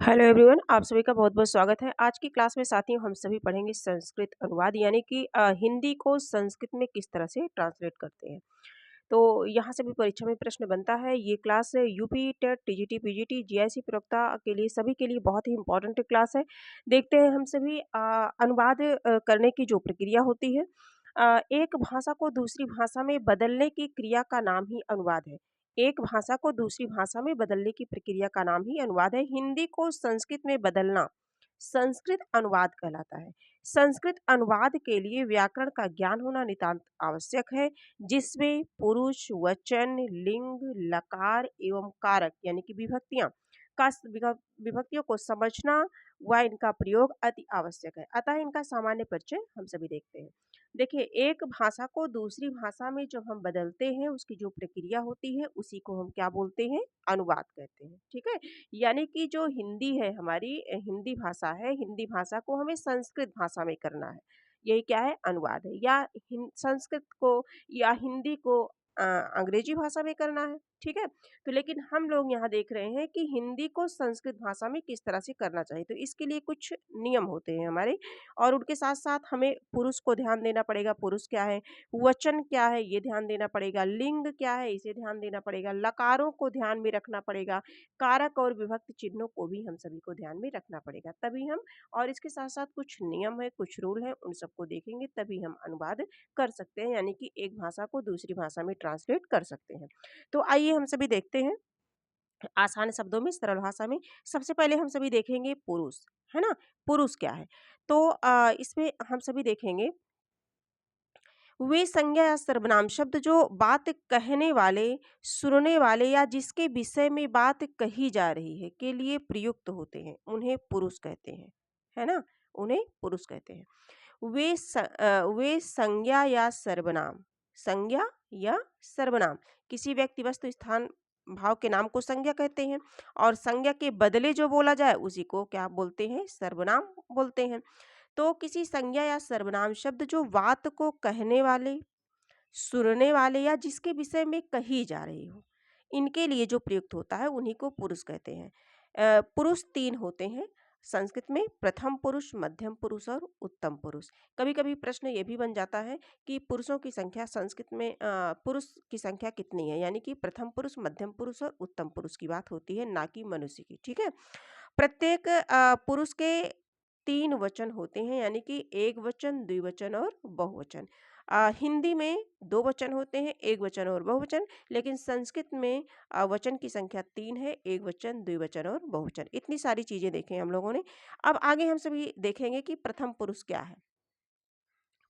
Hello everyone, आप सभी का बहुत-बहुत स्वागत है। आज की क्लास में साथियों हम सभी पढ़ेंगे संस्कृत अनुवाद यानी कि हिंदी को संस्कृत में किस तरह से ट्रांसलेट करते हैं। तो यहाँ से भी परीक्षा में प्रश्न बनता है। ये class UP, TET, TGT, PGT, GIC प्रवक्ता के लिए सभी के लिए बहुत ही इम्पोर्टेंट क्लास है। देखते हैं हम सभी अनुवाद करने की जो प्रक्रिया होती है। एक भाषा को दूसरी भाषा में बदलने की क्रिया का नाम ही अनुवाद है। एक भाषा को दूसरी भाषा में बदलने की प्रक्रिया का नाम ही अनुवाद है। हिंदी को संस्कृत में बदलना संस्कृत अनुवाद कहलाता है। संस्कृत अनुवाद के लिए व्याकरण का ज्ञान होना नितांत आवश्यक है, जिसमें पुरुष, वचन, लिंग, लकार एवं कारक यानी कि विभक्तियों को समझना व इनका प्रयोग अति आवश्यक है। अतः इनका सामान्य परिचय हम सभी देखते हैं। देखिए, एक भाषा को दूसरी भाषा में जब हम बदलते हैं, उसकी जो प्रक्रिया होती है उसी को हम क्या बोलते हैं? अनुवाद कहते हैं। ठीक है? यानी कि जो हिंदी है हमारी हिंदी भाषा है, हिंदी भाषा को हमें संस्कृत भाषा में करना है। यही क्या है? अनुवाद है। या संस्कृत को या हिंदी को अंग्रेजी भाषा में करना है। ठीक है? तो लेकिन हम लोग यहाँ देख रहे हैं कि हिंदी को संस्कृत भाषा में किस तरह से करना चाहिए। तो इसके लिए कुछ नियम होते हैं हमारे, और उनके साथ-साथ हमें पुरुष को ध्यान देना पड़ेगा, पुरुष क्या है, वचन क्या है ये ध्यान देना पड़ेगा, लिंग क्या है इसे ध्यान देना पड़ेगा, लकारों को ध्यान में रखना पड़ेगा, कारक और विभक्ति चिन्हों को भी हम सभी को ध्यान में रखना पड़ेगा। तभी हम, और इसके साथ-साथ कुछ नियम है, कुछ रूल है, उन सबको देखेंगे तभी हम अनुवाद कर सकते हैं, यानी कि एक भाषा को दूसरी भाषा में ट्रांसलेट कर सकते हैं। तो आइए हम सभी देखते हैं आसान शब्दों में, सरल भाषा में। सबसे पहले हम सभी देखेंगे पुरुष, है ना? पुरुष क्या है? तो इसमें हम सभी देखेंगे वे संज्ञा या सर्वनाम शब्द जो बात कहने वाले, सुनने वाले या जिसके विषय में बात कही जा रही है के लिए प्रयुक्त होते हैं, उन्हें पुरुष कहते हैं। है ना? उन्हें पुरुष कहते हैं। वे संज्ञा या सर्वनाम, संज्ञा या सर्वनाम किसी व्यक्ति, वस्तु, स्थान, भाव के नाम को संज्ञा कहते हैं, और संज्ञा के बदले जो बोला जाए उसी को क्या बोलते हैं? सर्वनाम बोलते हैं। तो किसी संज्ञा या सर्वनाम शब्द जो बात को कहने वाले, सुनने वाले या जिसके विषय में कही जा रही हो, इनके लिए जो प्रयुक्त होता है उन्हीं को पुरुष कहते हैं। पुरुष 3 होते हैं संस्कृत में: प्रथम पुरुष, मध्यम पुरुष और उत्तम पुरुष। कभी-कभी प्रश्न ये भी बन जाता है कि पुरुषों की संख्या संस्कृत में पुरुष की संख्या कितनी है? यानी कि प्रथम पुरुष, मध्यम पुरुष और उत्तम पुरुष की बात होती है, ना कि मनुष्य की। ठीक है? प्रत्येक पुरुष के 3 वचन होते हैं, यानी कि एक वचन, द्विवचन और बहुवचन। हिंदी में 2 वचन होते हैं, एक वचन और बहुवचन, लेकिन संस्कृत में वचन की संख्या 3 है, एक वचन, द्विवचन और बहुवचन। इतनी सारी चीज़ें देखी हम लोगों ने। अब आगे हम सभी देखेंगे कि प्रथम पुरुष क्या है?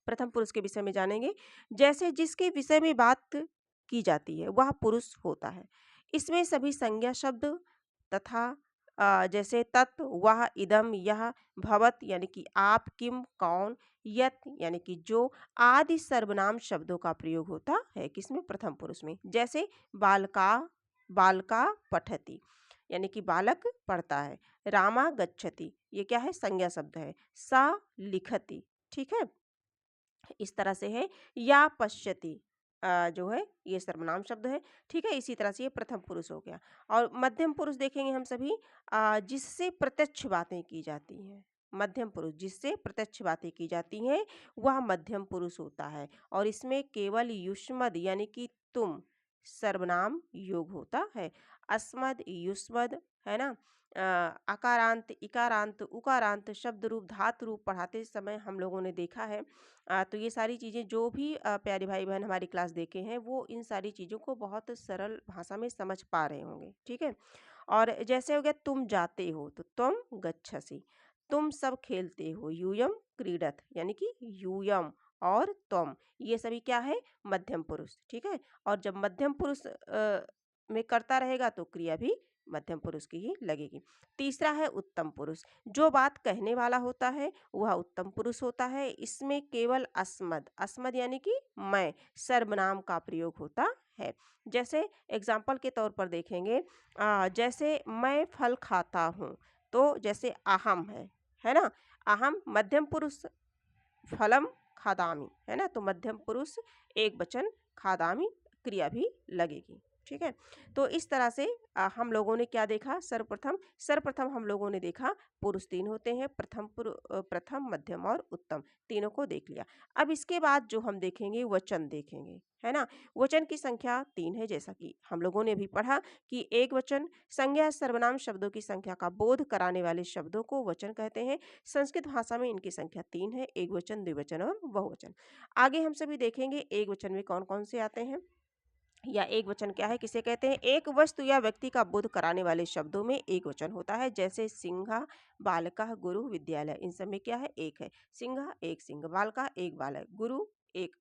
प्रथम पुरुष के विषय में जानेंगे। जैसे जिसके विषय में बात की जाती है वह पुरुष होता है। इसमें सभी संज्ञा शब्द तथा जैसे तत्, वह, इदम, यह, भवत यानी कि आप, किम कौन, यत यानी कि जो, आदि सर्वनाम शब्दों का प्रयोग होता है किसमें? प्रथम पुरुष में। जैसे बालका, बालका पठति यानी कि बालक पढ़ता है। रामा गच्छति, ये क्या है? संज्ञा शब्द है। सा लिखति, ठीक है? इस तरह से है। या पश्यति जो है ये सर्वनाम शब्द है। ठीक है? इसी तरह से ये प्रथम पुरुष हो गया। और मध्यम पुरुष देखेंगे हम सभी जिससे प्रत्यक्ष बातें की जाती हैं। मध्यम पुरुष जिससे प्रत्यक्ष बातें की जाती हैं वह मध्यम पुरुष होता है, और इसमें केवल युष्मद यानी कि तुम सर्वनाम योग होता है। अस्मद, युष्मद, है ना? अकारांत, इकारांत, उकारांत शब्द रूप, धातु रूप पढ़ाते समय हम लोगों ने देखा है। तो ये सारी चीज़ें जो भी प्यारे भाई बहन हमारी क्लास देखे हैं वो इन सारी चीज़ों को बहुत सरल भाषा में समझ पा रहे होंगे। ठीक है? और जैसे हो गया तुम जाते हो तो तुम गच्छसि, तुम सब खेलते हो, यूयम क्रीडत यानी कि यूयम और तुम, ये सभी क्या है? मध्यम पुरुष। ठीक है? और जब मध्यम पुरुष में करता रहेगा तो क्रिया भी मध्यम पुरुष की ही लगेगी। तीसरा है उत्तम पुरुष। जो बात कहने वाला होता है वह उत्तम पुरुष होता है। इसमें केवल अस्मद, अस्मद यानी कि मैं, सर्वनाम का प्रयोग होता है। जैसे एग्जाम्पल के तौर पर देखेंगे जैसे मैं फल खाता हूँ, तो जैसे अहम है ना? अहम मध्यम पुरुष, फलम खादामी, है ना? तो मध्यम पुरुष एक वचन, खादामी क्रिया भी लगेगी। ठीक है? तो इस तरह से हम लोगों ने क्या देखा, सर्वप्रथम हम लोगों ने देखा पुरुष 3 होते हैं, प्रथम, मध्यम और उत्तम, तीनों को देख लिया। अब इसके बाद जो हम देखेंगे वचन देखेंगे, है ना? वचन की संख्या 3 है, जैसा कि हम लोगों ने अभी पढ़ा कि एकवचन संज्ञा सर्वनाम शब्दों की संख्या का बोध कराने वाले शब्दों को वचन कहते हैं। संस्कृत भाषा में इनकी संख्या 3 है, एकवचन, द्विवचन और बहुवचन। आगे हम सभी देखेंगे एकवचन में कौन-कौन से आते हैं, या एक वचन क्या है, किसे कहते हैं। एक वस्तु या व्यक्ति का बोध कराने वाले शब्दों में एक वचन होता है, जैसे सिंहा, बालका, गुरु, विद्यालय। इन सब में क्या है, एक है। सिंहा एक सिंह, बालका एक बालक, गुरु एक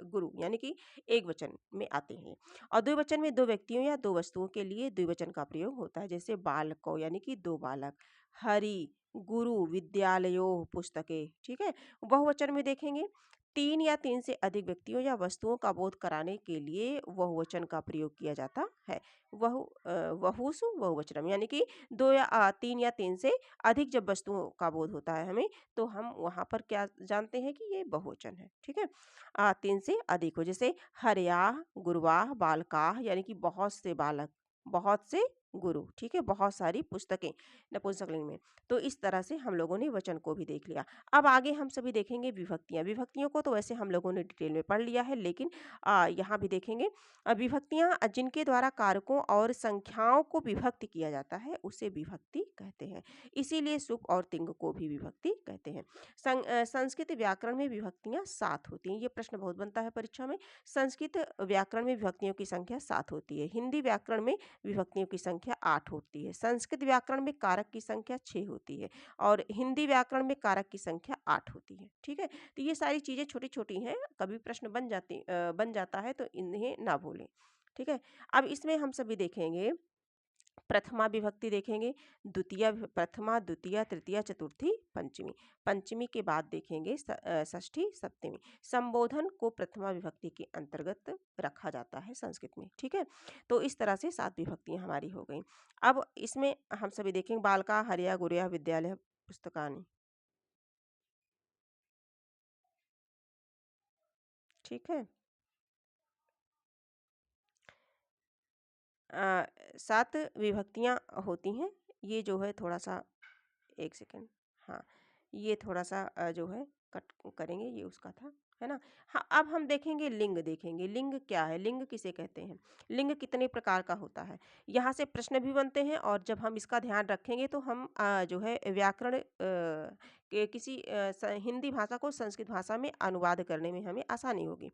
गुरु, यानी कि एक वचन में आते हैं। और द्विवचन में दो व्यक्तियों या दो वस्तुओं के लिए द्विवचन का प्रयोग होता है, जैसे बालको यानी कि दो बालक, हरि, गुरु, विद्यालयो पुस्तकें। ठीक है। बहुवचन में देखेंगे तीन या तीन से अधिक व्यक्तियों या वस्तुओं का बोध कराने के लिए बहुवचन का प्रयोग किया जाता है। वहुसु बहुवचनम, यानी कि दो या तीन या तीन से अधिक जब वस्तुओं का बोध होता है हमें, तो हम वहां पर क्या जानते हैं कि ये बहुवचन है। ठीक है। तीन से अधिक हो, जैसे हरयाह, गुरुवाह, बालकाह, यानी कि बहुत से बालक, बहुत से गुरु। ठीक है। बहुत सारी पुस्तकें नपुंसकलिंग में। तो इस तरह से हम लोगों ने वचन को भी देख लिया। अब आगे हम सभी देखेंगे विभक्तियां। विभक्तियों को तो वैसे हम लोगों ने डिटेल में पढ़ लिया है, लेकिन यहाँ भी देखेंगे विभक्तियां जिनके द्वारा कारकों और संख्याओं को विभक्त किया जाता है उसे विभक्ति कहते हैं। इसीलिए सुप और तिंग को भी विभक्ति कहते हैं। संस्कृत व्याकरण में विभक्तियां 7 होती हैं। ये प्रश्न बहुत बनता है परीक्षा में। संस्कृत व्याकरण में विभक्तियों की संख्या 7 होती है। हिंदी व्याकरण में विभक्तियों की संख्या 8 होती है। संस्कृत व्याकरण में कारक की संख्या 6 होती है और हिंदी व्याकरण में कारक की संख्या 8 होती है। ठीक है। तो ये सारी चीजें छोटी छोटी हैं, कभी प्रश्न बन जाता है तो इन्हें ना भूलें। ठीक है। अब इसमें हम सभी देखेंगे प्रथमा विभक्ति देखेंगे, प्रथमा, द्वितीय, तृतीय, चतुर्थी, पंचमी। पंचमी के बाद देखेंगे षष्ठी, सप्तमी। संबोधन को प्रथमा विभक्ति के अंतर्गत रखा जाता है संस्कृत में। ठीक है। तो इस तरह से 7 विभक्तियां हमारी हो गई। अब इसमें हम सभी देखेंगे बालका, हरिया, गुरिया, विद्यालय, पुस्तकानि। ठीक है। 7 विभक्तियां होती हैं। ये जो है थोड़ा सा, एक सेकेंड, हाँ, ये थोड़ा सा जो है कट करेंगे, ये उसका था, है ना। हाँ, अब हम देखेंगे लिंग। देखेंगे लिंग क्या है, लिंग किसे कहते हैं, लिंग कितने प्रकार का होता है। यहाँ से प्रश्न भी बनते हैं और जब हम इसका ध्यान रखेंगे तो हम जो है व्याकरण के किसी हिंदी भाषा को संस्कृत भाषा में अनुवाद करने में हमें आसानी होगी।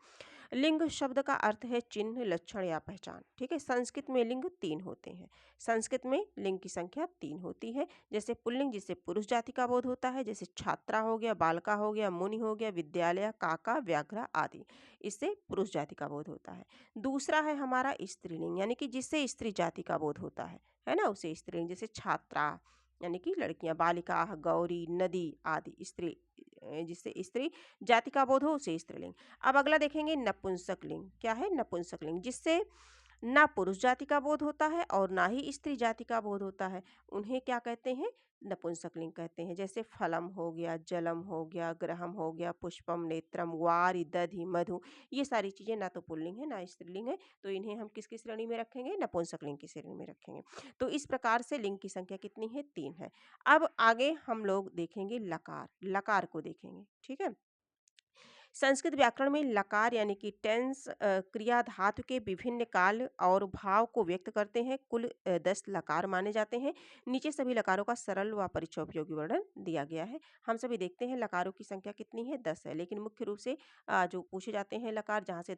लिंग शब्द का अर्थ है चिन्ह, लक्षण या पहचान। ठीक है। संस्कृत में लिंग 3 होते हैं। संस्कृत में लिंग की संख्या 3 होती है। जैसे पुल्लिंग जिससे पुरुष जाति का बोध होता है, जैसे छात्रा हो गया, बालका हो गया, मुनि हो गया, विद्यालय, काका, व्याघ्र आदि, इससे पुरुष जाति का बोध होता है। दूसरा है हमारा स्त्रीलिंग, यानी कि जिससे स्त्री जाति का बोध होता है ना, उसे स्त्रीलिंग। जैसे छात्रा यानी कि लड़कियां, बालिका, गौरी, नदी आदि, स्त्री जिससे स्त्री जाति का बोध हो उसे स्त्रीलिंग। अब अगला देखेंगे नपुंसक लिंग। क्या है, नपुंसक लिंग, जिससे ना पुरुष जाति का बोध होता है और ना ही स्त्री जाति का बोध होता है, उन्हें क्या कहते हैं, नपुंसक लिंग कहते हैं। जैसे फलम हो गया, जलम हो गया, ग्रहम हो गया, पुष्पम, नेत्रम, वारि, दधि, मधु, ये सारी चीजें ना तो पुल्लिंग है ना स्त्रीलिंग है, तो इन्हें हम किसकी श्रेणी में रखेंगे, नपुंसक लिंग की श्रेणी में रखेंगे। तो इस प्रकार से लिंग की संख्या कितनी है, 3 है। अब आगे हम लोग देखेंगे लकार। लकार को देखेंगे। ठीक है। संस्कृत व्याकरण में लकार यानी कि टेंस क्रिया धातु के विभिन्न काल और भाव को व्यक्त करते हैं। कुल 10 लकार माने जाते हैं। नीचे सभी लकारों का सरल व परीक्षा उपयोगी वर्णन दिया गया है। हम सभी देखते हैं लकारों की संख्या कितनी है, 10 है। लेकिन मुख्य रूप से जो पूछे जाते हैं लकार, जहाँ से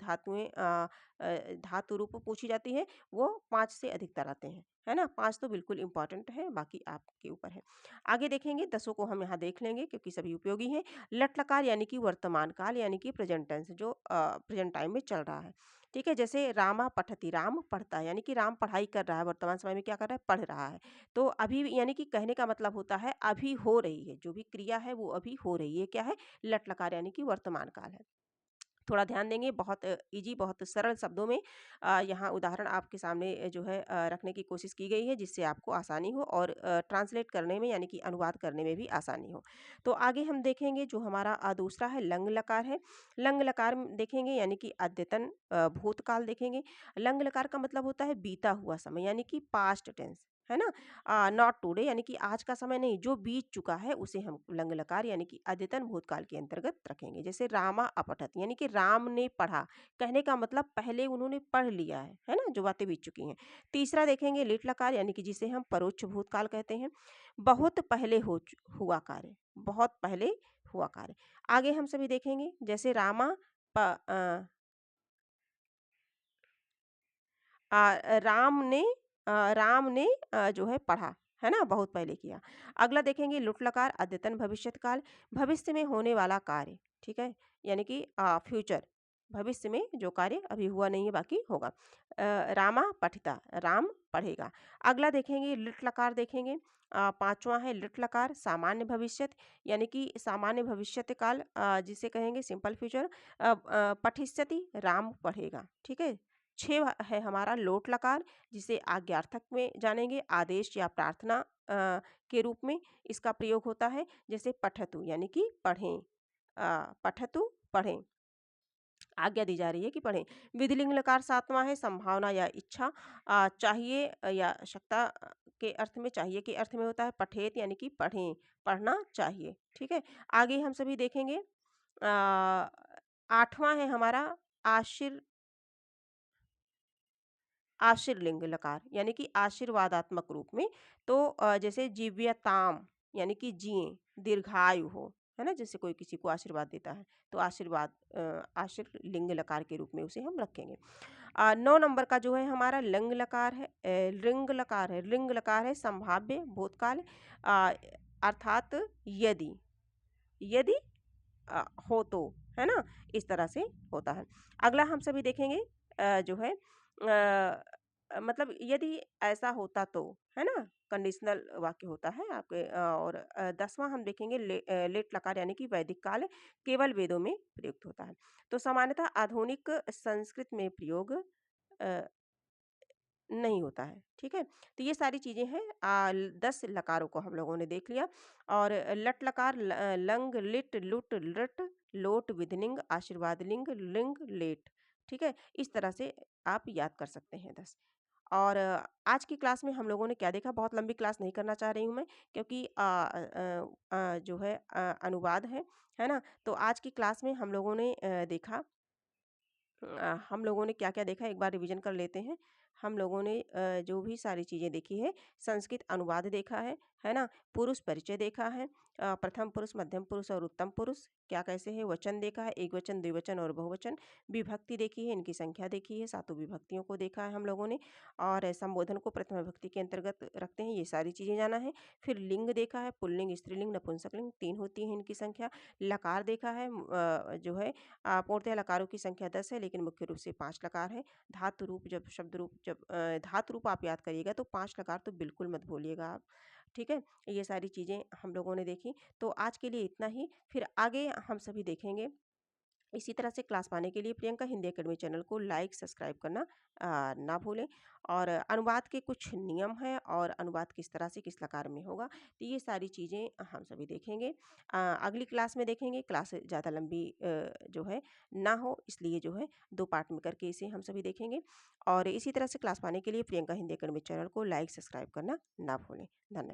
धातु रूप पूछी जाती है, वो 5 से अधिकतर आते हैं, है ना। 5 तो बिल्कुल इंपॉर्टेंट है, बाकी आपके ऊपर है। आगे देखेंगे 10 को हम यहाँ देख लेंगे क्योंकि सभी उपयोगी हैं। लट लकार यानी कि वर्तमान काल, यानी कि प्रेजेंट टेंस, जो प्रेजेंट टाइम में चल रहा है। ठीक है। जैसे रामा पठती, राम पढ़ता है, यानी कि राम पढ़ाई कर रहा है, वर्तमान समय में क्या कर रहा है, पढ़ रहा है। तो अभी यानी कि कहने का मतलब होता है अभी हो रही है, जो भी क्रिया है वो अभी हो रही है, क्या है, लट लकार यानी कि वर्तमान काल है। थोड़ा ध्यान देंगे, बहुत ईज़ी, बहुत सरल शब्दों में यहाँ उदाहरण आपके सामने जो है रखने की कोशिश की गई है, जिससे आपको आसानी हो और ट्रांसलेट करने में यानी कि अनुवाद करने में भी आसानी हो। तो आगे हम देखेंगे जो हमारा दूसरा है लंग लकार है। लंग लकार देखेंगे यानी कि अद्यतन भूतकाल देखेंगे। लंग लकार का मतलब होता है बीता हुआ समय यानी कि पास्ट टेंस, है ना? नॉट टुडे यानी कि आज का समय नहीं, जो बीत चुका है उसे हम लंग लकार यानी कि अद्यतन भूतकाल के अंतर्गत रखेंगे। जैसे रामा अपठत यानी कि राम ने पढ़ा, कहने का मतलब पहले उन्होंने पढ़ लिया है ना? जो बातें बीत चुकी हैं। तीसरा देखेंगे लिट लकार यानी कि जिसे हम परोक्ष भूतकाल कहते हैं। बहुत पहले हुआ कार्य, बहुत पहले हुआ कार्य। आगे हम सभी देखेंगे जैसे राम ने जो है पढ़ा, है ना? बहुत पहले किया। अगला देखेंगे लुट लकार अद्यतन भविष्यत काल, भविष्य में होने वाला कार्य, ठीक है? यानी कि फ्यूचर, भविष्य में जो कार्य अभी हुआ नहीं है बाकी होगा। रामा पठिता, राम पढ़ेगा। अगला देखेंगे लिट लकार देखेंगे, पाँचवाँ है लिट लकार सामान्य भविष्यत यानी कि सामान्य भविष्यत काल जिसे कहेंगे सिंपल फ्यूचर। पठिष्यति राम पढ़ेगा, ठीक है? 6 है हमारा लोट लकार जिसे आज्ञार्थक में जानेंगे, आदेश या प्रार्थना के रूप में इसका प्रयोग होता है। जैसे पठतु यानी कि पढ़ें, पठतु पढ़ें, आज्ञा दी जा रही है कि पढ़ें। विधिलिंग लकार 7वां है संभावना या इच्छा, चाहिए या आवश्यकता के अर्थ में, चाहिए के अर्थ में होता है। पठेत यानी कि पढ़ें, पढ़ना चाहिए, ठीक है? आगे हम सभी देखेंगे 8वां है हमारा आशीर आशीर्लिंग लकार यानी कि आशीर्वादात्मक रूप में। तो जैसे जीव्यताम यानी कि जिए, दीर्घायु हो, है ना? जैसे कोई किसी को आशीर्वाद देता है तो आशीर्लिंग लकार के रूप में उसे हम रखेंगे। 9 नंबर का जो है हमारा लिंग लकार है, रिंग लकार है। रिंग लकार है संभाव्य भूतकाल, अ, अर्थात यदि, यदि हो तो, है ना? इस तरह से होता है। अगला हम सभी देखेंगे जो है मतलब यदि ऐसा होता तो, है ना? कंडीशनल वाक्य होता है आपके। और 10वां हम देखेंगे लेट लकार यानी कि वैदिक काल, केवल वेदों में प्रयुक्त होता है। तो सामान्यतः आधुनिक संस्कृत में प्रयोग अ, नहीं होता है, ठीक है? तो ये सारी चीज़ें हैं 10 लकारों को हम लोगों ने देख लिया। और लट लकार लंग, लिट, लुट, लृट, लोट, विधिलिंग, आशीर्वाद लिंग, लिंग, लेट, ठीक है? इस तरह से आप याद कर सकते हैं 10। और आज की क्लास में हम लोगों ने क्या देखा, बहुत लंबी क्लास नहीं करना चाह रही हूँ मैं क्योंकि जो है अनुवाद है ना? तो आज की क्लास में हम लोगों ने देखा हम लोगों ने क्या-क्या देखा एक बार रिवीजन कर लेते हैं। हम लोगों ने जो भी सारी चीज़ें देखी है, संस्कृत अनुवाद देखा है ना? पुरुष परिचय देखा है, प्रथम पुरुष, मध्यम पुरुष और उत्तम पुरुष क्या कैसे है, वचन देखा है, एकवचन, द्विवचन और बहुवचन, विभक्ति देखी है, इनकी संख्या देखी है, सातों विभक्तियों को देखा है हम लोगों ने। और संबोधन को प्रथम विभक्ति के अंतर्गत रखते हैं, ये सारी चीज़ें जाना है। फिर लिंग देखा है, पुल्लिंग, स्त्रीलिंग, नपुंसकलिंग 3 होती हैं इनकी संख्या। लकार देखा है जो है पूर्णतः लकारों की संख्या 10 है लेकिन मुख्य रूप से 5 लकार हैं। धातु रूप जब शब्द रूप जब धातु रूप आप याद करिएगा तो 5 लकार तो बिल्कुल मत भूलिएगा आप, ठीक है? ये सारी चीज़ें हम लोगों ने देखी। तो आज के लिए इतना ही, फिर आगे हम सभी देखेंगे। इसी तरह से क्लास पाने के लिए प्रियंका हिंदी अकेडमी चैनल को लाइक सब्सक्राइब करना ना भूलें। और अनुवाद के कुछ नियम हैं और अनुवाद किस तरह से किस लकार में होगा, तो ये सारी चीज़ें हम सभी देखेंगे। अगली क्लास में देखेंगे। क्लास ज़्यादा लंबी जो है ना हो, इसलिए जो है 2 पार्ट में करके इसे हम सभी देखेंगे। और इसी तरह से क्लास पाने के लिए प्रियंका हिंदी अकेडमी चैनल को लाइक सब्सक्राइब करना ना भूलें। धन्यवाद।